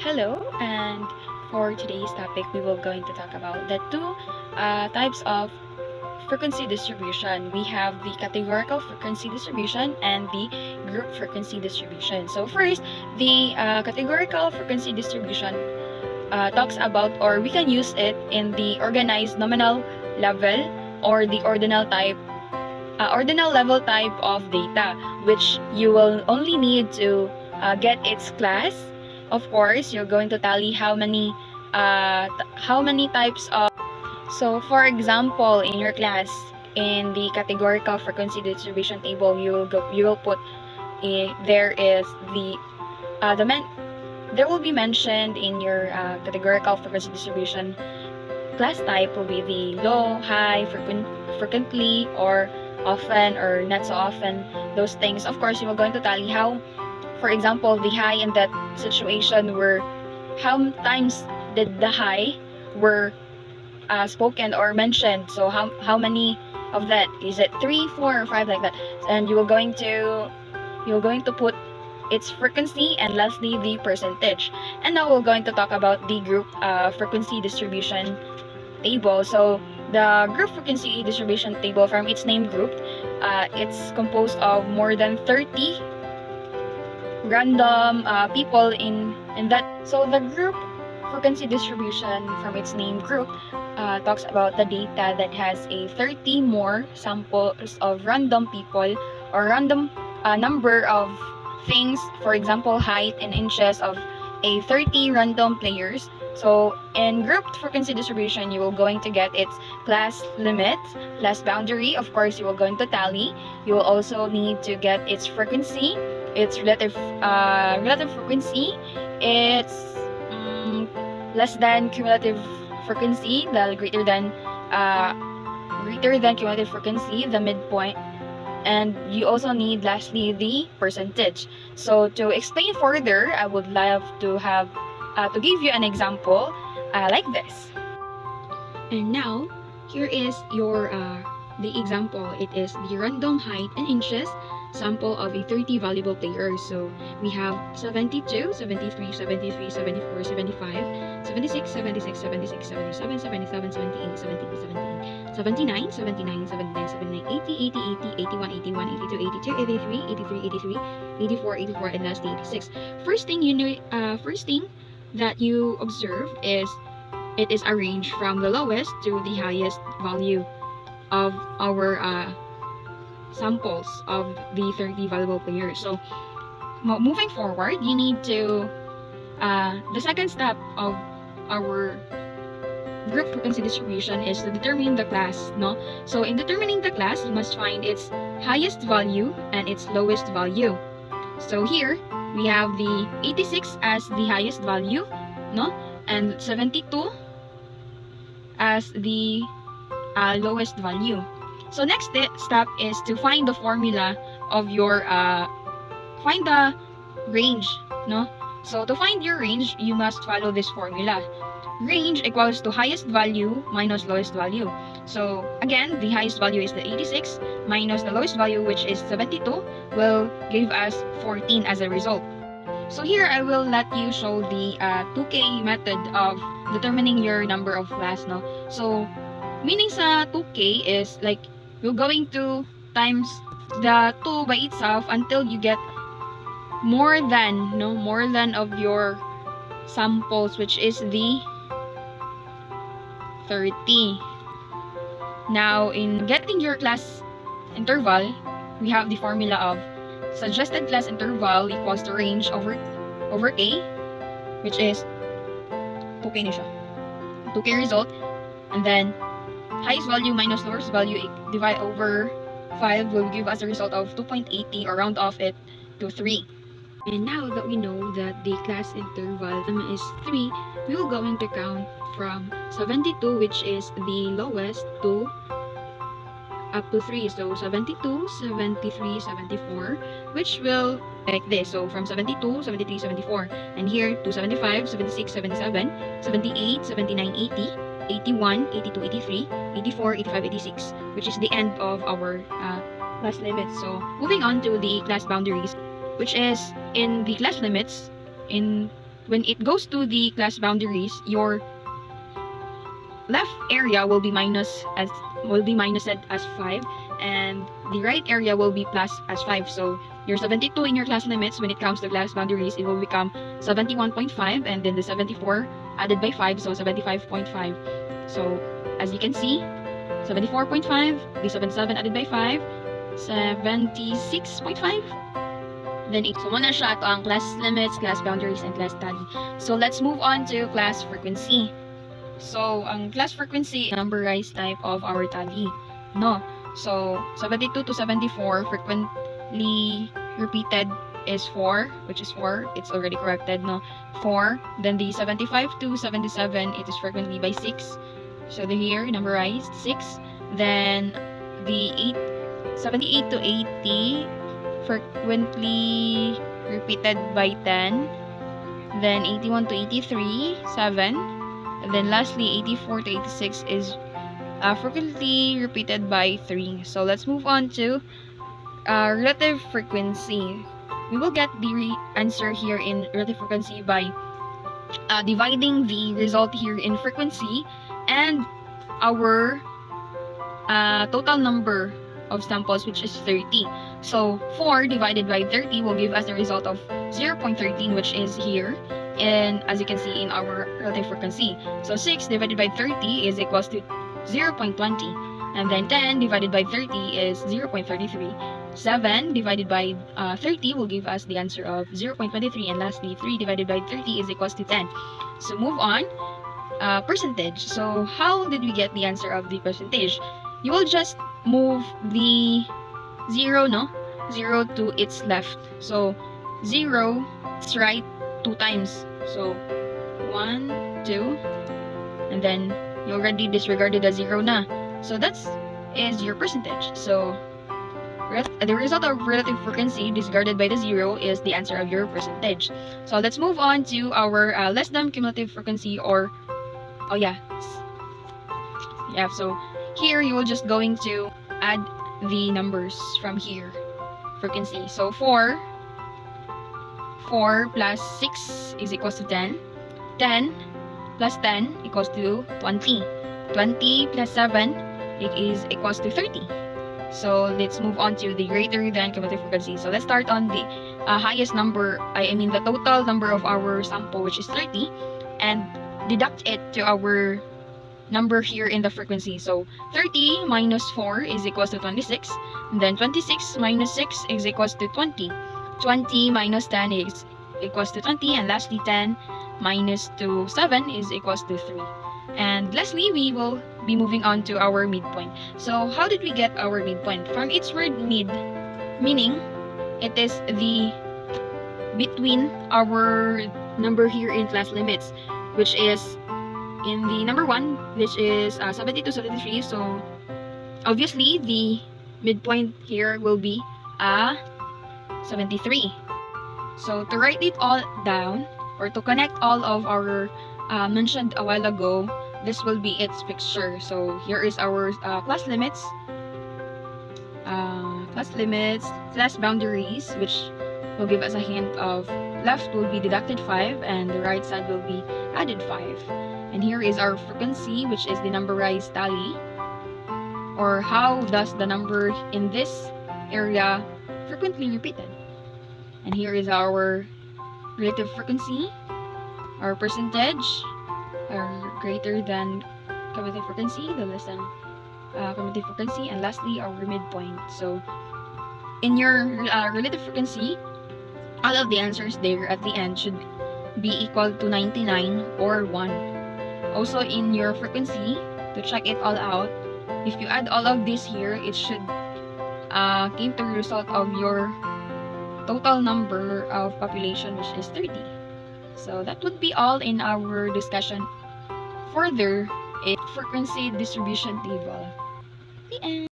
Hello, and for today's topic, we will going to talk about the two types of frequency distribution. We have the categorical frequency distribution and the group frequency distribution. So first, the categorical frequency distribution talks about, or we can use it in the organized nominal level or the ordinal level type of data, which you will only need to get its class. Of course, you're going to tally how many types of. So, for example, in your class, in the categorical frequency distribution table, you will put there is the men there will be mentioned in your categorical frequency distribution class type will be the low, high, frequently, or often, or not so often. Those things, of course, you are going to tally how, for example, the high in that situation were how times did the high were spoken or mentioned. So how many of that is it? 3, 4, or 5, like that. And you're going to put its frequency and lastly the percentage. And now we're going to talk about the group frequency distribution table. So the group frequency distribution table, from its name group, it's composed of more than 30 random people in that. So the group frequency distribution, from its name group, talks about the data that has a 30 more samples of random people or random number of things, for example, height in inches of a 30 random players. So in grouped frequency distribution, you will going to get its class limit, class boundary. Of course, you will going to tally. You will also need to get its frequency, its relative frequency, its less than cumulative frequency, the greater than cumulative frequency, the midpoint, and you also need lastly the percentage. So to explain further, I would love to have to give you an example like this. And now here is your the example. It is the random height in inches sample of a 30 valuable players. So we have 72, 73, 73, 74, 75, 76, 76, 76, 77, 77, 78, 78, 78, 79, 79, 79, 79, 80, 80, 80, 81, 81, 82, 82, 83, 83, 83, 84, 84, and lastly 86. First thing that you observe is it is arranged from the lowest to the highest value of our samples of the 30 valuable players. So moving forward, you need to the second step of our group frequency distribution is to determine the class, no? So in determining the class, you must find its highest value and its lowest value. So here we have the 86 as the highest value, no? And 72 as the lowest value. So next step is to find the formula of your find the range, no? So to find your range, you must follow this formula. Range equals to highest value minus lowest value. So again, the highest value is the 86 minus the lowest value, which is 72, will give us 14 as a result. So here I will let you show the 2K method of determining your number of class, no? So meaning sa 2K is like you're going to times the 2 by itself until you get more than of your samples, which is the 30. Now in getting your class interval, we have the formula of suggested class interval equals to range over K, which is 2K na siya. 2K result, and then highest value minus lowest value divide over 5 will give us a result of 2.80, or round off it to 3. And now that we know that the class interval is 3, we will go into count from 72, which is the lowest, to up to 3. So 72, 73, 74, which will like this. So from 72, 73, 74, and here to 75, 76, 77, 78, 79, 80, 81, 82, 83, 84, 85, 86, which is the end of our class limits. So moving on to the class boundaries, which is in the class limits, in when it goes to the class boundaries, your left area will be minused as 5, and the right area will be plus as 5. So your 72 in your class limits, when it comes to class boundaries, it will become 71.5, and then the 74 added by 5, so 75.5. So as you can see, 74.5, the 77 added by 5, 76.5. Then so muna siya, ito ang class limits, class boundaries, and class tally. So let's move on to class frequency. So, ang class frequency, numberized type of our tally, no? So, 72 to 74, frequently repeated is 4, which is 4. It's already corrected, no? 4. Then the 75 to 77, it is frequently by 6. So, here, numberized, 6. Then, the 78 to 80, frequently repeated by 10. Then, 81 to 83, 7. And then lastly, 84 to 86 is frequently repeated by 3. So let's move on to relative frequency. We will get the answer here in relative frequency by dividing the result here in frequency and our total number of samples, which is 30. So 4 divided by 30 will give us the result of 0.13, which is here. And as you can see in our relative frequency. So 6 divided by 30 is equals to 0.20. And then 10 divided by 30 is 0.33. 7 divided by 30 will give us the answer of 0.23. And lastly, 3 divided by 30 is equals to 10. So move on. Percentage. So how did we get the answer of the percentage? You will just move the 0, no? 0 to its left. So 0 is right 2 times. So 1, 2, and then you already disregarded the 0 na. So that is your percentage. So the result of relative frequency discarded by the 0 is the answer of your percentage. So let's move on to our less than cumulative frequency, or so here you will just going to add the numbers from here, frequency. So 4 plus 6 is equals to 10. 10 plus 10 equals to 20. 20 plus 7 is equals to 30. So let's move on to the greater than cumulative frequency. So let's start on the highest number, the total number of our sample, which is 30, and deduct it to our number here in the frequency. So 30 minus 4 is equals to 26. And then 26 minus 6 is equals to 20. 20 minus 10 is equals to 20, and lastly 10 minus 7 is equals to 3. And lastly, we will be moving on to our midpoint. So how did we get our midpoint? From its word mid, meaning it is the between our number here in class limits, which is in the number 1, which is 70 to 73. So obviously the midpoint here will be 73. So to write it all down, or to connect all of our mentioned a while ago, this will be its picture. So here is our class limits, class boundaries, which will give us a hint of left will be deducted 5 and the right side will be added 5. And here is our frequency, which is the numberized tally, or how does the number in this area frequently repeated. And here is our relative frequency, our percentage, our greater than cumulative frequency, the less than cumulative frequency, and lastly our midpoint. So in your relative frequency, all of the answers there at the end should be equal to 99 or 1. Also in your frequency, to check it all out, if you add all of this here, it should came to the result of your total number of population, which is 30. So that would be all in our discussion. Further, a frequency distribution table. The end.